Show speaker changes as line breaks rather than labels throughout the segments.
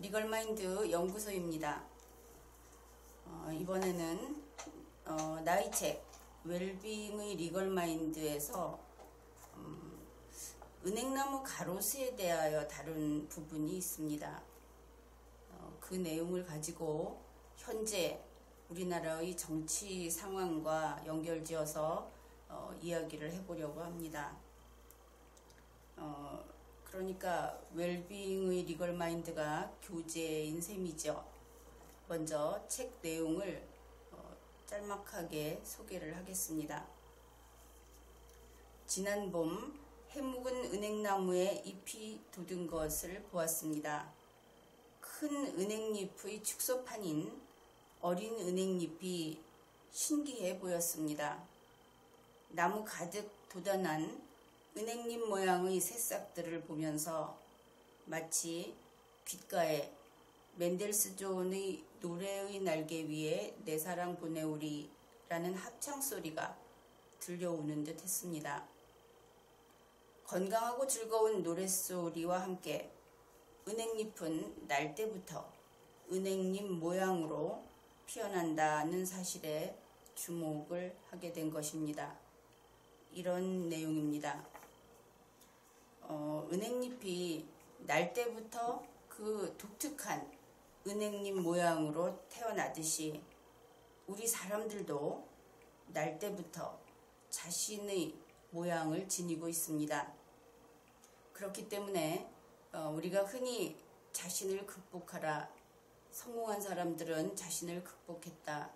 리걸마인드 연구소입니다. 이번에는 나의 책 웰빙의 리걸마인드에서 은행나무 가로수에 대하여 다룬 부분이 있습니다. 그 내용을 가지고 현재 우리나라의 정치 상황과 연결지어서 이야기를 해보려고 합니다. 그러니까 웰빙의 리걸마인드가 교재인 셈이죠. 먼저 책 내용을 짤막하게 소개를 하겠습니다. 지난 봄 해묵은 은행나무에 잎이 돋은 것을 보았습니다. 큰 은행잎의 축소판인 어린 은행잎이 신기해 보였습니다. 나무 가득 돋아난 은행잎 모양의 새싹들을 보면서 마치 귓가에 맨델스존의 노래의 날개 위에 내 사랑 보내오리 라는 합창소리가 들려오는 듯 했습니다. 건강하고 즐거운 노랫소리와 함께 은행잎은 날 때부터 은행잎 모양으로 피어난다는 사실에 주목을 하게 된 것입니다. 이런 내용입니다. 은행잎이 날 때부터 그 독특한 은행잎 모양으로 태어나듯이 우리 사람들도 날 때부터 자신의 모양을 지니고 있습니다. 그렇기 때문에 우리가 흔히 자신을 극복하라, 성공한 사람들은 자신을 극복했다,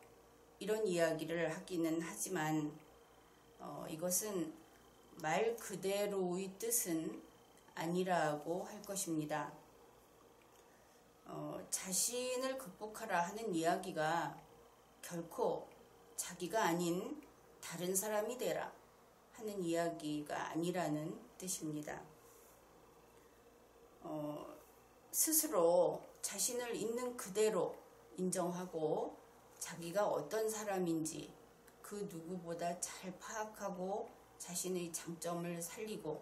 이런 이야기를 하기는 하지만 이것은 말 그대로의 뜻은 아니라고 할 것입니다. 자신을 극복하라 하는 이야기가 결코 자기가 아닌 다른 사람이 되라 하는 이야기가 아니라는 뜻입니다. 스스로 자신을 있는 그대로 인정하고 자기가 어떤 사람인지 그 누구보다 잘 파악하고 자신의 장점을 살리고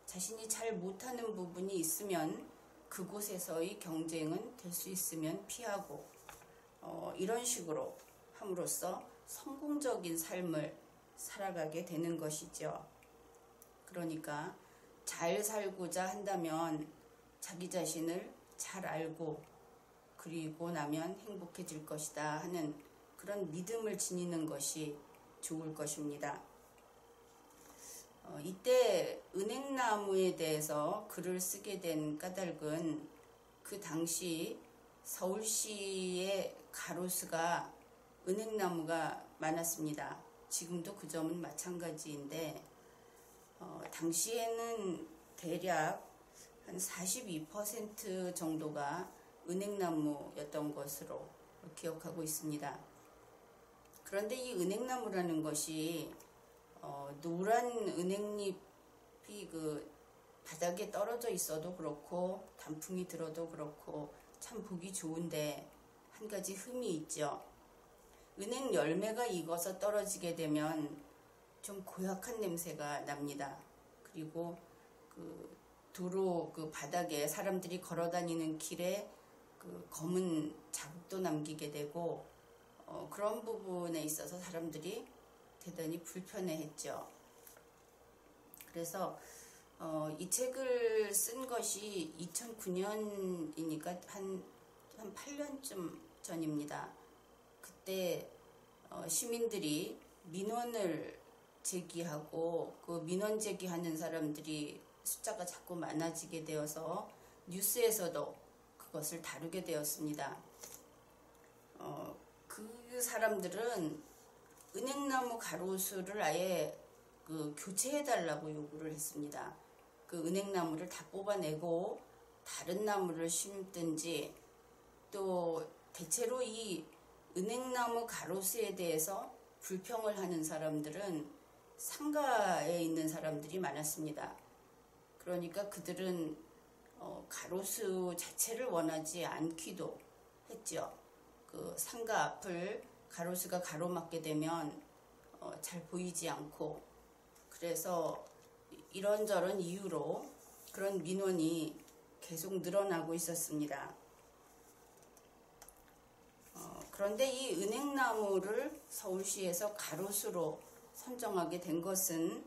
자신이 잘 못하는 부분이 있으면 그곳에서의 경쟁은 될 수 있으면 피하고 이런 식으로 함으로써 성공적인 삶을 살아가게 되는 것이죠. 그러니까 잘 살고자 한다면 자기 자신을 잘 알고 그리고 나면 행복해질 것이다 하는 그런 믿음을 지니는 것이 좋을 것입니다. 이때 은행나무에 대해서 글을 쓰게 된 까닭은 그 당시 서울시의 가로수가 은행나무가 많았습니다. 지금도 그 점은 마찬가지인데 당시에는 대략 한 42% 정도가 은행나무였던 것으로 기억하고 있습니다. 그런데 이 은행나무라는 것이 노란 은행잎이 그 바닥에 떨어져 있어도 그렇고 단풍이 들어도 그렇고 참 보기 좋은데 한 가지 흠이 있죠. 은행 열매가 익어서 떨어지게 되면 좀 고약한 냄새가 납니다. 그리고 그 도로 그 바닥에 사람들이 걸어 다니는 길에 그 검은 자국도 남기게 되고 그런 부분에 있어서 사람들이 대단히 불편해했죠. 그래서 이 책을 쓴 것이 2009년이니까 한 8년쯤 전입니다. 그때 시민들이 민원을 제기하고 그 민원 제기하는 사람들이 숫자가 자꾸 많아지게 되어서 뉴스에서도 그것을 다루게 되었습니다. 그 사람들은 은행나무 가로수를 아예 그 교체해달라고 요구를 했습니다. 그 은행나무를 다 뽑아내고 다른 나무를 심든지, 또 대체로 이 은행나무 가로수에 대해서 불평을 하는 사람들은 상가에 있는 사람들이 많았습니다. 그러니까 그들은 가로수 자체를 원하지 않기도 했죠. 그 상가 앞을 가로수가 가로막게 되면 잘 보이지 않고, 그래서 이런저런 이유로 그런 민원이 계속 늘어나고 있었습니다. 그런데 이 은행나무를 서울시에서 가로수로 선정하게 된 것은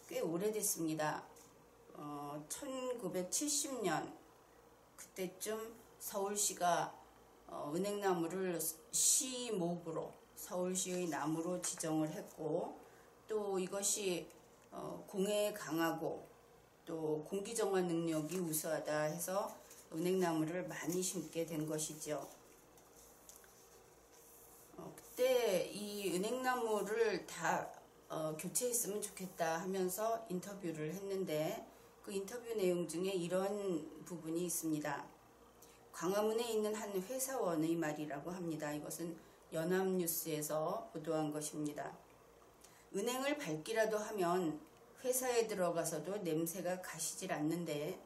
꽤 오래됐습니다. 1970년 그때쯤 서울시가 은행나무를 시목으로 서울시의 나무로 지정을 했고, 또 이것이 공해에 강하고 또 공기정화 능력이 우수하다 해서 은행나무를 많이 심게 된 것이죠. 그때 이 은행나무를 다 교체했으면 좋겠다 하면서 인터뷰를 했는데, 그 인터뷰 내용 중에 이런 부분이 있습니다. 광화문에 있는 한 회사원의 말이라고 합니다. 이것은 연합뉴스에서 보도한 것입니다. 은행을 밟기라도 하면 회사에 들어가서도 냄새가 가시질 않는데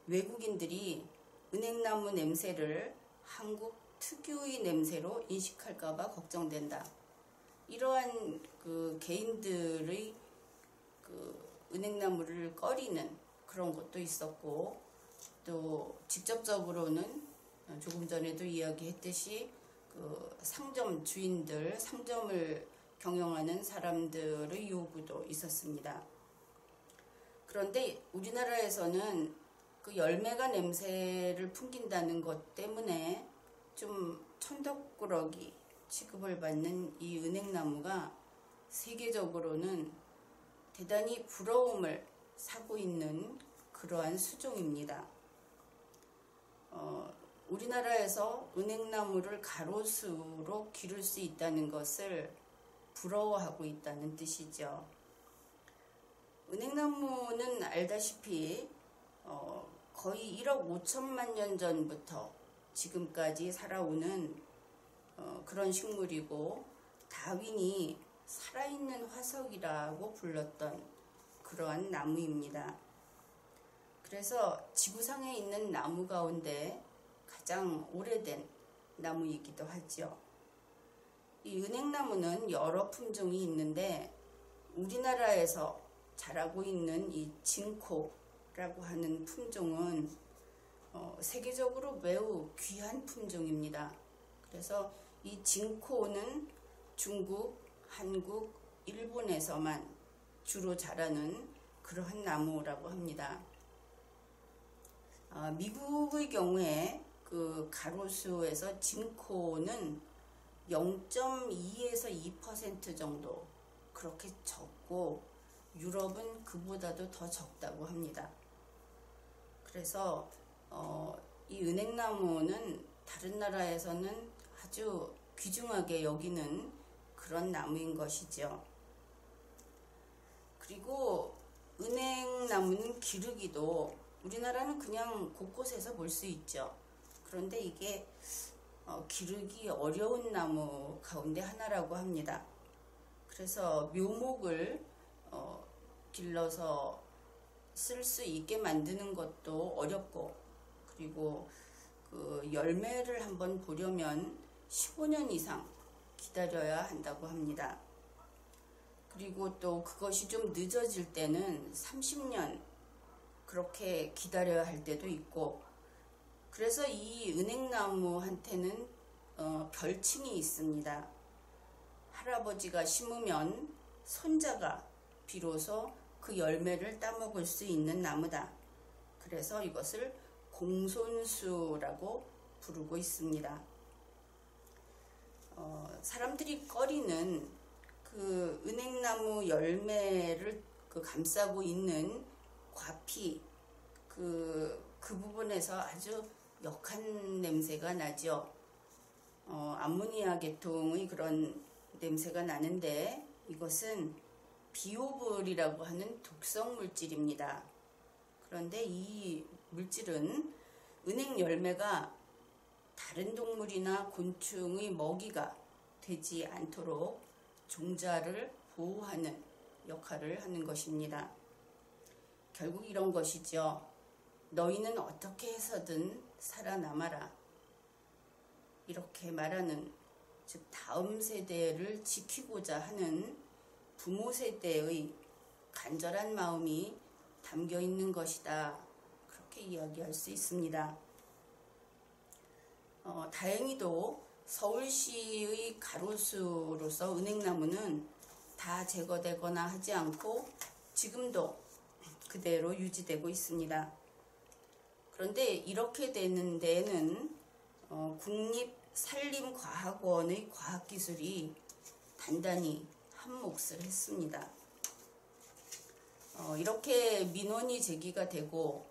외국인들이 은행나무 냄새를 한국 특유의 냄새로 인식할까봐 걱정된다. 이러한 그 개인들의 그 은행나무를 꺼리는 그런 것도 있었고, 또 직접적으로는 조금 전에도 이야기했듯이 그 상점 주인들, 상점을 경영하는 사람들의 요구도 있었습니다. 그런데 우리나라에서는 그 열매가 냄새를 풍긴다는 것 때문에 좀 천덕꾸러기 취급을 받는 이 은행나무가 세계적으로는 대단히 부러움을 사고 있는 그러한 수종입니다. 우리나라에서 은행나무를 가로수로 기를 수 있다는 것을 부러워하고 있다는 뜻이죠. 은행나무는 알다시피 거의 1억 5천만 년 전부터 지금까지 살아오는 그런 식물이고, 다윈이 살아있는 화석이라고 불렀던 그러한 나무입니다. 그래서 지구상에 있는 나무 가운데 가장 오래된 나무이기도 하죠. 이 은행나무는 여러 품종이 있는데 우리나라에서 자라고 있는 이 진코라고 하는 품종은 세계적으로 매우 귀한 품종입니다. 그래서 이 진코는 중국, 한국, 일본에서만 주로 자라는 그러한 나무라고 합니다. 미국의 경우에 그 가로수에서 진코는 0.2에서 2% 정도 그렇게 적고, 유럽은 그보다도 더 적다고 합니다. 그래서 이 은행나무는 다른 나라에서는 아주 귀중하게 여기는 그런 나무인 것이죠. 그리고 은행나무는 기르기도 우리나라는 그냥 곳곳에서 볼 수 있죠. 그런데 이게 기르기 어려운 나무 가운데 하나라고 합니다. 그래서 묘목을 길러서 쓸 수 있게 만드는 것도 어렵고, 그리고 그 열매를 한번 보려면 15년 이상 기다려야 한다고 합니다. 그리고 또 그것이 좀 늦어질 때는 30년 그렇게 기다려야 할 때도 있고, 그래서 이 은행나무한테는 별칭이 있습니다. 할아버지가 심으면 손자가 비로소 그 열매를 따먹을 수 있는 나무다. 그래서 이것을 공손수라고 부르고 있습니다. 사람들이 꺼리는 그 은행나무 열매를 감싸고 있는 과피, 그 부분에서 아주 역한 냄새가 나죠. 암모니아 계통의 그런 냄새가 나는데, 이것은 비오볼이라고 하는 독성 물질입니다. 그런데 이 물질은 은행 열매가 다른 동물이나 곤충의 먹이가 되지 않도록 종자를 보호하는 역할을 하는 것입니다. 결국 이런 것이죠. 너희는 어떻게 해서든 살아남아라. 이렇게 말하는, 즉 다음 세대를 지키고자 하는 부모 세대의 간절한 마음이 담겨 있는 것이다. 그렇게 이야기할 수 있습니다. 다행히도 서울시의 가로수로서 은행나무는 다 제거되거나 하지 않고 지금도 그대로 유지되고 있습니다. 그런데 이렇게 되는 데에는 국립산림과학원의 과학기술이 단단히 한 몫을 했습니다. 이렇게 민원이 제기가 되고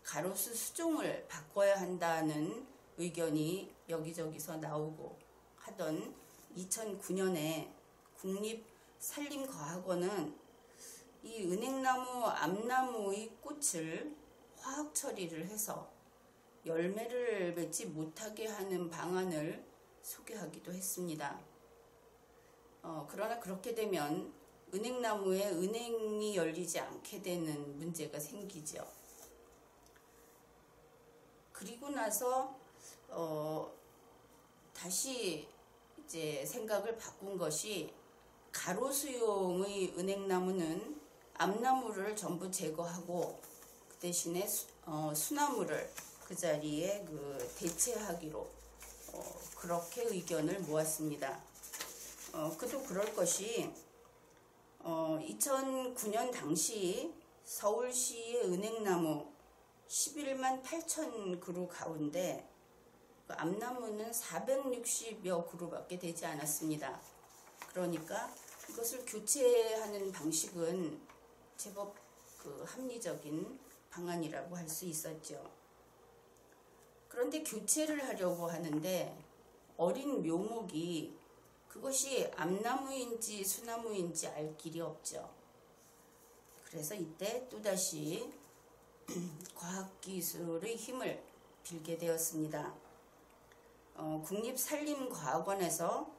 가로수 수종을 바꿔야 한다는 의견이 여기저기서 나오고 하던 2009년에 국립산림과학원은 이 은행나무, 암나무의 꽃을 화학 처리를 해서 열매를 맺지 못하게 하는 방안을 소개하기도 했습니다. 그러나 그렇게 되면 은행나무에 은행이 열리지 않게 되는 문제가 생기죠. 그리고 나서 다시 이제 생각을 바꾼 것이 가로수용의 은행나무는 암나무를 전부 제거하고 그 대신에 수나무를 그 자리에 대체하기로 그렇게 의견을 모았습니다. 그도 그럴 것이 2009년 당시 서울시의 은행나무 11만 8천 그루 가운데 암나무는 460여 그루밖에 되지 않았습니다. 그러니까 이것을 교체하는 방식은 제법 합리적인 방안이라고 할 수 있었죠. 그런데 교체를 하려고 하는데 어린 묘목이 그것이 암나무인지 수나무인지 알 길이 없죠. 그래서 이때 또다시 과학기술의 힘을 빌게 되었습니다. 국립산림과학원에서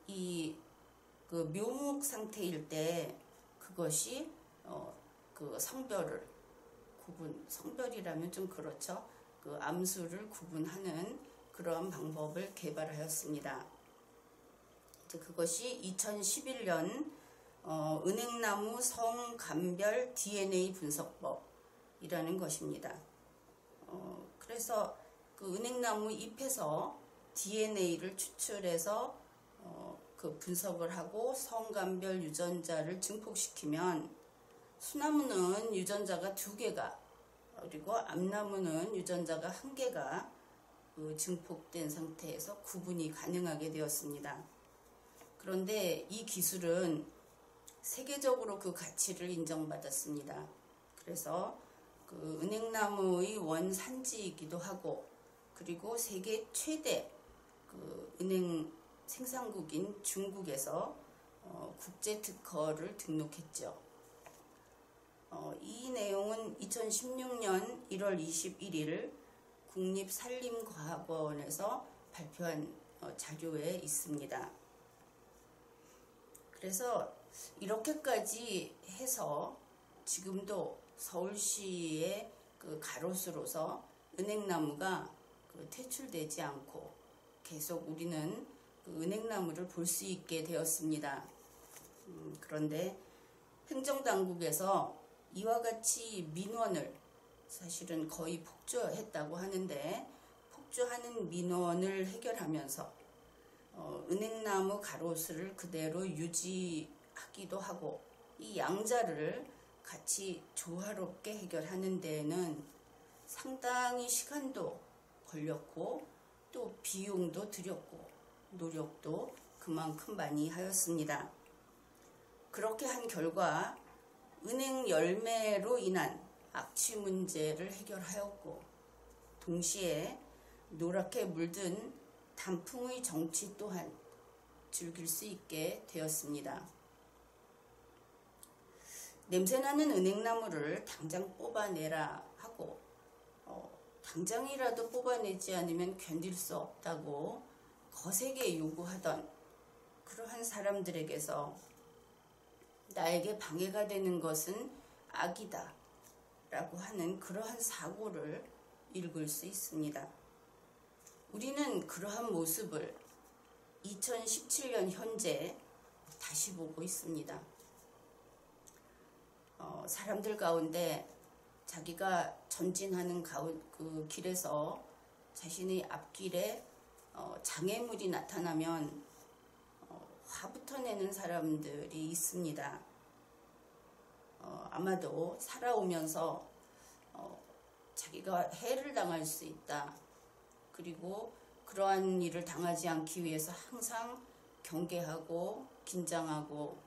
이 묘목 상태일 때 그것이 성별을 성별이라면 좀 그렇죠. 암수를 구분하는 그러한 방법을 개발하였습니다. 그것이 2011년 은행나무 성감별 DNA 분석법이라는 것입니다. 그래서 은행나무 잎에서 DNA를 추출해서 분석을 하고 성감별 유전자를 증폭시키면 수나무는 유전자가 2개가 그리고 암나무는 유전자가 1개가 증폭된 상태에서 구분이 가능하게 되었습니다. 그런데 이 기술은 세계적으로 그 가치를 인정받았습니다. 그래서 은행나무의 원산지이기도 하고 그리고 세계 최대 은행 생산국인 중국에서 국제특허를 등록했죠. 이 내용은 2016년 1월 21일 국립산림과학원에서 발표한 자료에 있습니다. 그래서 이렇게까지 해서 지금도 서울시의 가로수로서 은행나무가 퇴출되지 않고 계속 우리는 은행나무를 볼 수 있게 되었습니다. 그런데 행정당국에서 이와 같이 민원을 사실은 거의 폭주했다고 하는데 폭주하는 민원을 해결하면서 은행나무 가로수를 그대로 유지하기도 하고 이 양자를 같이 조화롭게 해결하는 데에는 상당히 시간도 걸렸고 또 비용도 들였고 노력도 그만큼 많이 하였습니다. 그렇게 한 결과 은행 열매로 인한 악취 문제를 해결하였고 동시에 노랗게 물든 단풍의 정취 또한 즐길 수 있게 되었습니다. 냄새나는 은행나무를 당장 뽑아내라 하고 당장이라도 뽑아내지 않으면 견딜 수 없다고 거세게 요구하던 그러한 사람들에게서 나에게 방해가 되는 것은 악이다 라고 하는 그러한 사고를 읽을 수 있습니다. 우리는 그러한 모습을 2017년 현재 다시 보고 있습니다. 사람들 가운데 자기가 전진하는 그 길에서 자신의 앞길에 장애물이 나타나면 화부터 내는 사람들이 있습니다. 아마도 살아오면서 자기가 해를 당할 수 있다. 그리고 그러한 일을 당하지 않기 위해서 항상 경계하고 긴장하고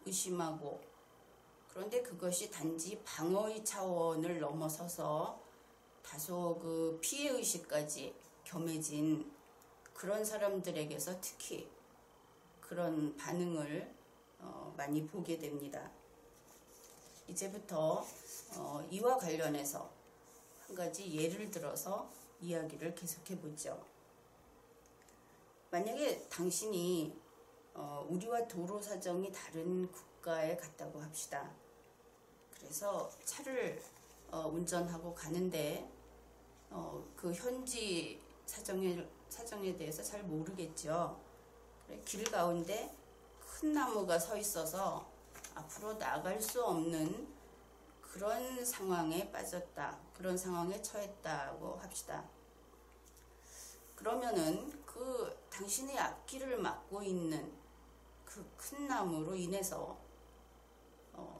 의심하고, 그런데 그것이 단지 방어의 차원을 넘어서서 다소 그 피해의식까지 겸해진 그런 사람들에게서 특히 그런 반응을 많이 보게 됩니다. 이제부터 이와 관련해서 한 가지 예를 들어서 이야기를 계속해 보죠. 만약에 당신이 우리와 도로 사정이 다른 국가에 갔다고 합시다. 그래서 차를 운전하고 가는데 그 현지 사정에 대해서 잘 모르겠죠. 길 가운데 큰 나무가 서 있어서 앞으로 나갈 수 없는 그런 상황에 빠졌다. 그런 상황에 처했다고 합시다. 그러면은 그 당신의 앞길을 막고 있는 그 큰 나무로 인해서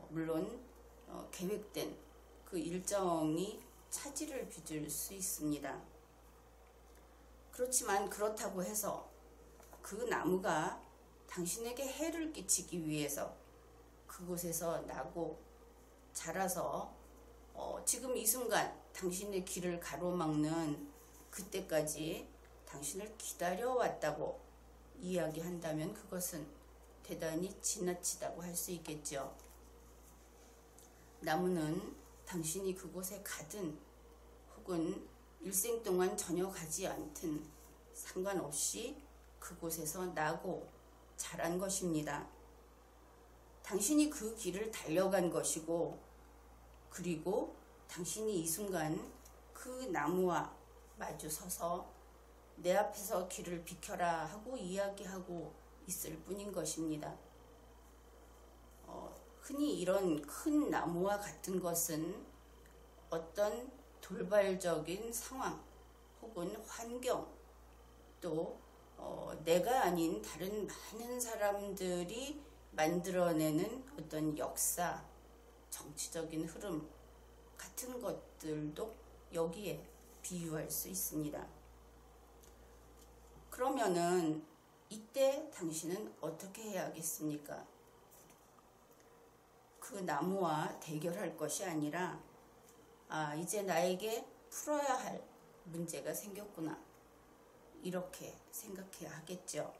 물론 계획된 그 일정이 차질을 빚을 수 있습니다. 그렇지만 그렇다고 해서 그 나무가 당신에게 해를 끼치기 위해서 그곳에서 나고 자라서 지금 이 순간 당신의 길을 가로막는 그때까지 당신을 기다려왔다고 이야기한다면 그것은 대단히 지나치다고 할 수 있겠죠. 나무는 당신이 그곳에 가든 혹은 일생 동안 전혀 가지 않든 상관없이 그곳에서 나고 자란 것입니다. 당신이 그 길을 달려간 것이고, 그리고 당신이 이 순간 그 나무와 마주 서서 내 앞에서 길을 비켜라 하고 이야기하고 있을 뿐인 것입니다. 흔히 이런 큰 나무와 같은 것은 어떤 돌발적인 상황 혹은 환경, 또 내가 아닌 다른 많은 사람들이 만들어내는 어떤 역사, 정치적인 흐름 같은 것들도 여기에 비유할 수 있습니다. 그러면은 이때 당신은 어떻게 해야겠습니까? 그 나무와 대결할 것이 아니라 이제 나에게 풀어야 할 문제가 생겼구나, 이렇게 생각해야 하겠죠.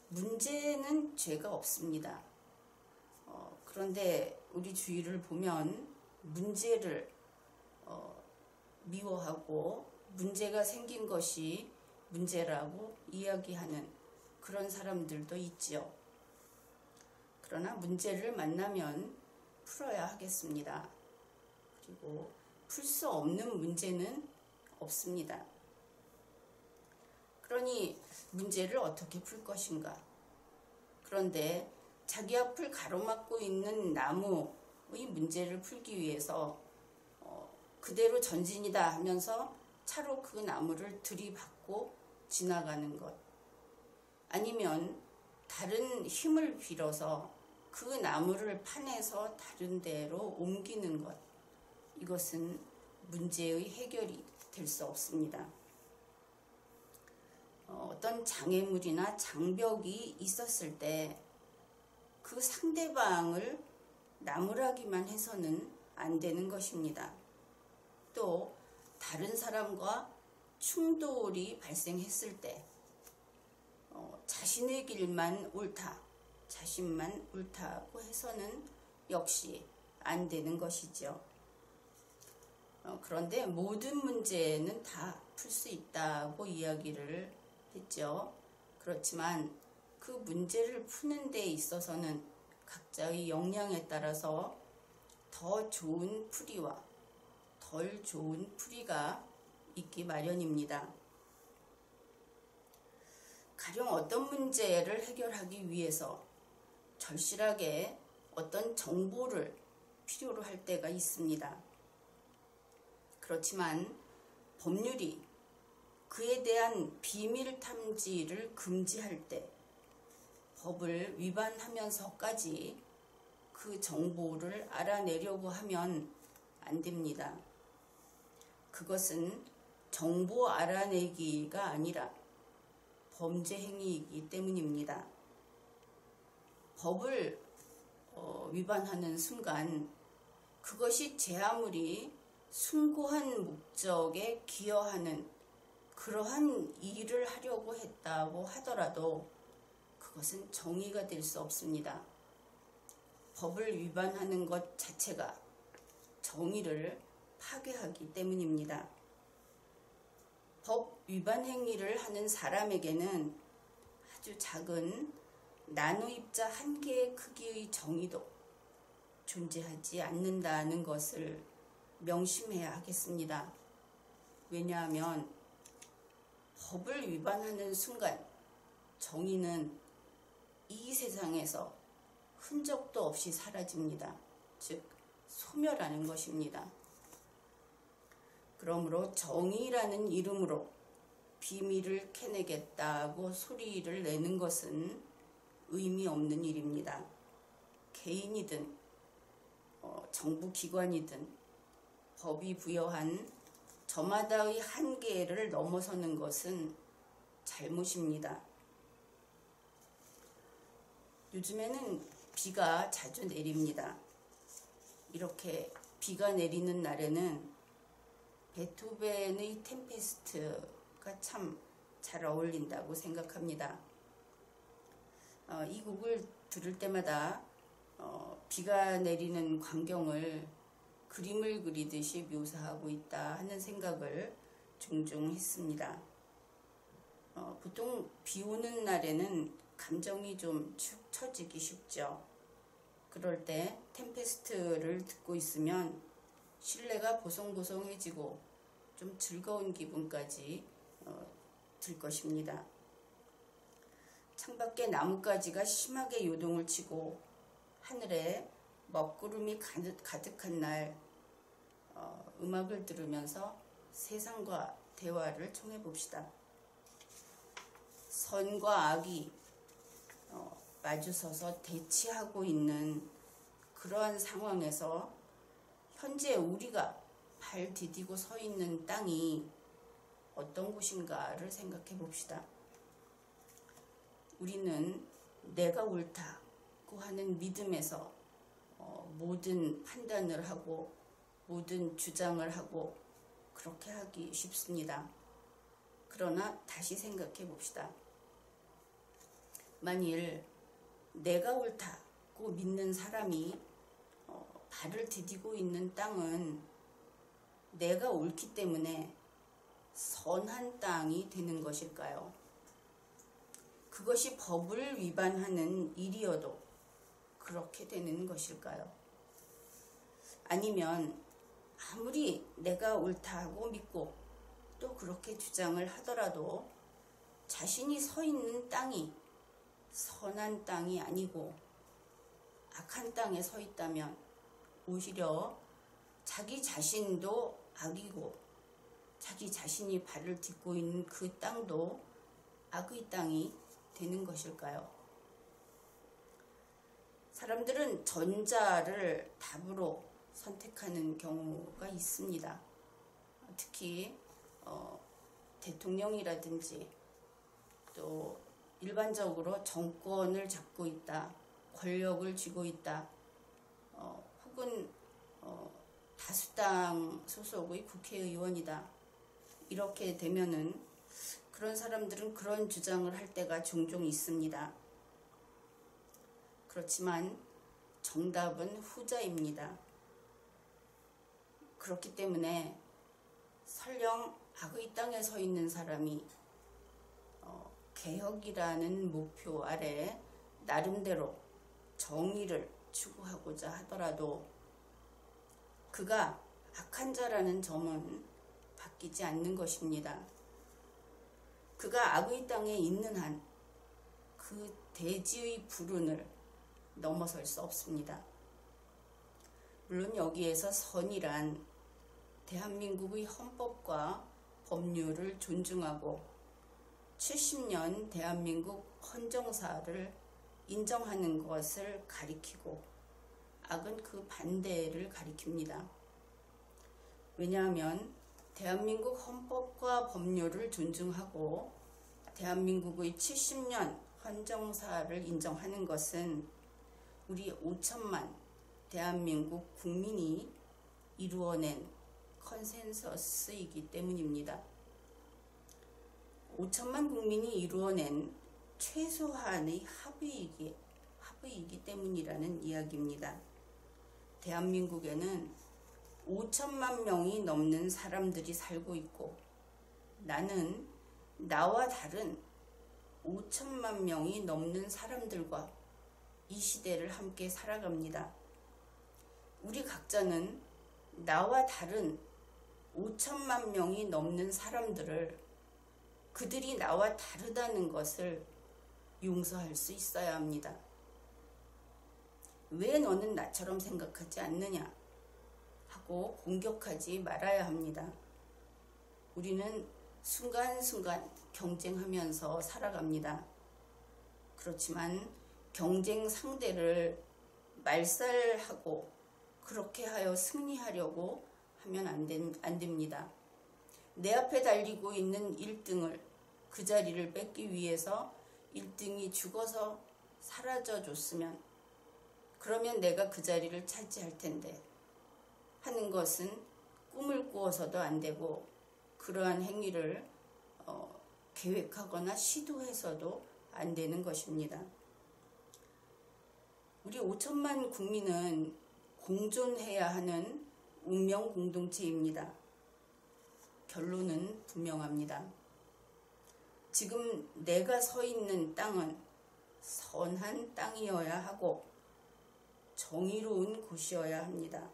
문제는 죄가 없습니다. 그런데 우리 주위를 보면 문제를 미워하고 문제가 생긴 것이 문제라고 이야기하는 그런 사람들도 있지요. 그러나 문제를 만나면 풀어야 하겠습니다. 그리고 풀 수 없는 문제는 없습니다. 그러니 문제를 어떻게 풀 것인가? 그런데 자기 앞을 가로막고 있는 나무의 문제를 풀기 위해서 그대로 전진이다 하면서 차로 그 나무를 들이받고 지나가는 것, 아니면 다른 힘을 빌어서 그 나무를 파내서 다른 데로 옮기는 것, 이것은 문제의 해결이 될 수 없습니다. 어떤 장애물이나 장벽이 있었을 때 그 상대방을 나무라기만 해서는 안 되는 것입니다. 또 다른 사람과 충돌이 발생했을 때 자신의 길만 옳다, 자신만 옳다고 해서는 역시 안 되는 것이죠. 그런데 모든 문제는 다 풀 수 있다고 이야기를 했죠. 그렇지만 그 문제를 푸는 데 있어서는 각자의 역량에 따라서 더 좋은 풀이와 덜 좋은 풀이가 있기 마련입니다. 가령 어떤 문제를 해결하기 위해서 절실하게 어떤 정보를 필요로 할 때가 있습니다. 그렇지만 법률이 그에 대한 비밀 탐지를 금지할 때 법을 위반하면서까지 그 정보를 알아내려고 하면 안 됩니다. 그것은 정보 알아내기가 아니라 범죄 행위이기 때문입니다. 법을 위반하는 순간 그것이 제 아무리 숭고한 목적에 기여하는 그러한 일을 하려고 했다고 하더라도 그것은 정의가 될 수 없습니다. 법을 위반하는 것 자체가 정의를 파괴하기 때문입니다. 법 위반 행위를 하는 사람에게는 아주 작은 나무입자 한 개의 크기의 정의도 존재하지 않는다는 것을 명심해야 하겠습니다. 왜냐하면 법을 위반하는 순간 정의는 이 세상에서 흔적도 없이 사라집니다. 즉 소멸하는 것입니다. 그러므로 정의라는 이름으로 비밀을 캐내겠다고 소리를 내는 것은 의미 없는 일입니다. 개인이든 정부기관이든 법이 부여한 저마다의 한계를 넘어서는 것은 잘못입니다. 요즘에는 비가 자주 내립니다. 이렇게 비가 내리는 날에는 베토벤의 템페스트가 참 잘 어울린다고 생각합니다. 이 곡을 들을 때마다 비가 내리는 광경을 그림을 그리듯이 묘사하고 있다 하는 생각을 종종 했습니다. 보통 비 오는 날에는 감정이 좀 축 처지기 쉽죠. 그럴 때 템페스트를 듣고 있으면 실내가 보송보송해지고 좀 즐거운 기분까지 들 것입니다. 창밖에 나뭇가지가 심하게 요동을 치고 하늘에 먹구름이 가득한 날 음악을 들으면서 세상과 대화를 통해 봅시다. 선과 악이 마주서서 대치하고 있는 그러한 상황에서 현재 우리가 발 디디고 서 있는 땅이 어떤 곳인가를 생각해 봅시다. 우리는 내가 옳다고 하는 믿음에서 모든 판단을 하고 모든 주장을 하고 그렇게 하기 쉽습니다. 그러나 다시 생각해 봅시다. 만일 내가 옳다고 믿는 사람이 발을 디디고 있는 땅은 내가 옳기 때문에 선한 땅이 되는 것일까요? 그것이 법을 위반하는 일이어도 그렇게 되는 것일까요? 아니면 아무리 내가 옳다고 믿고 또 그렇게 주장을 하더라도 자신이 서 있는 땅이 선한 땅이 아니고 악한 땅에 서 있다면 오히려 자기 자신도 악이고 자기 자신이 발을 딛고 있는 그 땅도 악의 땅이 되는 것일까요? 사람들은 전자를 답으로 선택하는 경우가 있습니다. 특히 대통령이라든지 또 일반적으로 정권을 잡고 있다, 권력을 쥐고 있다, 혹은 다수당 소속의 국회의원이다. 이렇게 되면은 그런 사람들은 그런 주장을 할 때가 종종 있습니다. 그렇지만 정답은 후자입니다. 그렇기 때문에 설령 악의 땅에 서 있는 사람이 개혁이라는 목표 아래 나름대로 정의를 추구하고자 하더라도 그가 악한 자라는 점은 바뀌지 않는 것입니다. 그가 악의 땅에 있는 한 그 대지의 불운을 넘어설 수 없습니다. 물론 여기에서 선이란 대한민국의 헌법과 법률을 존중하고 70년 대한민국 헌정사를 인정하는 것을 가리키고 악은 그 반대를 가리킵니다. 왜냐하면 대한민국 헌법과 법률을 존중하고 대한민국의 70년 헌정사를 인정하는 것은 우리 5천만 대한민국 국민이 이루어낸 컨센서스이기 때문입니다. 5천만 국민이 이루어낸 최소한의 합의이기 때문이라는 이야기입니다. 대한민국에는 5천만 명이 넘는 사람들이 살고 있고 나는 나와 다른 5천만 명이 넘는 사람들과 이 시대를 함께 살아갑니다. 우리 각자는 나와 다른 5천만 명이 넘는 사람들을 그들이 나와 다르다는 것을 용서할 수 있어야 합니다. 왜 너는 나처럼 생각하지 않느냐 하고 공격하지 말아야 합니다. 우리는 순간순간 경쟁하면서 살아갑니다. 그렇지만 경쟁 상대를 말살하고 그렇게 하여 승리하려고 하면 안 됩니다. 내 앞에 달리고 있는 1등을 그 자리를 뺏기 위해서 1등이 죽어서 사라져 줬으면 그러면 내가 그 자리를 차지할 텐데 하는 것은 꿈을 꾸어서도 안 되고 그러한 행위를 계획하거나 시도해서도 안 되는 것입니다. 우리 5천만 국민은 공존해야 하는 운명 공동체입니다. 결론은 분명합니다. 지금 내가 서 있는 땅은 선한 땅이어야 하고 정의로운 곳이어야 합니다.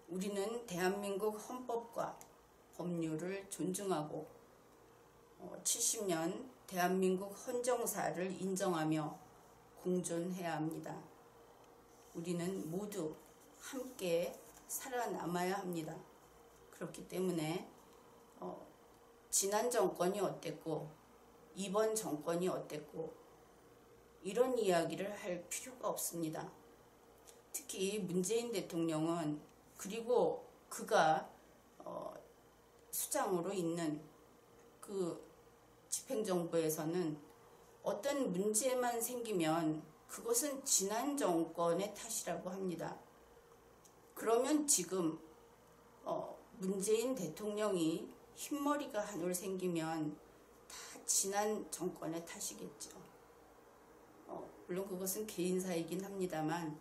우리는 대한민국 헌법과 법률을 존중하고 70년 대한민국 헌정사를 인정하며 공존해야 합니다. 우리는 모두 함께 살아남아야 합니다. 그렇기 때문에 지난 정권이 어땠고 이번 정권이 어땠고 이런 이야기를 할 필요가 없습니다. 특히 문재인 대통령은 그리고 그가 수장으로 있는 그 집행정부에서는 어떤 문제만 생기면 그것은 지난 정권의 탓이라고 합니다. 그러면 지금 문재인 대통령이 흰머리가 한올 생기면 다 지난 정권의 탓이겠죠. 물론 그것은 개인사이긴 합니다만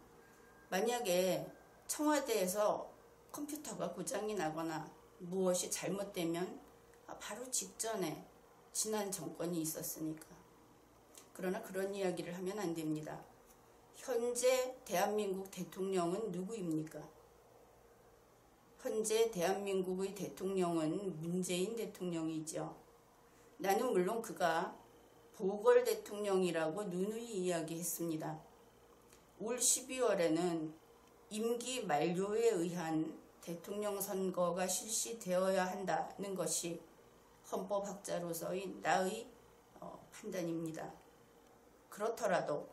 만약에 청와대에서 컴퓨터가 고장이 나거나 무엇이 잘못되면 바로 직전에 지난 정권이 있었으니까. 그러나 그런 이야기를 하면 안 됩니다. 현재 대한민국 대통령은 누구입니까? 현재 대한민국의 대통령은 문재인 대통령이죠. 나는 물론 그가 보궐 대통령이라고 누누이 이야기했습니다. 올 12월에는 임기 만료에 의한 대통령 선거가 실시되어야 한다는 것이 헌법학자로서의 나의 판단입니다. 그렇더라도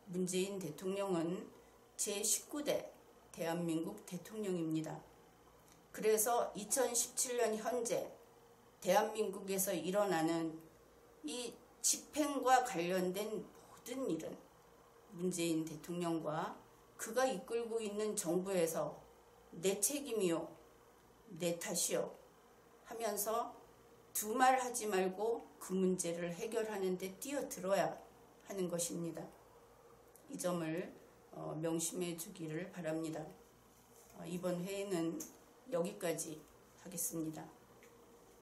문재인 대통령은 제19대 대한민국 대통령입니다. 그래서 2017년 현재 대한민국에서 일어나는 이 집행과 관련된 모든 일은 문재인 대통령과 그가 이끌고 있는 정부에서 내 책임이요, 내 탓이요 하면서 두 말 하지 말고 그 문제를 해결하는 데 뛰어들어야 하는 것입니다. 이 점을 명심해 주기를 바랍니다. 이번 회의는 여기까지 하겠습니다.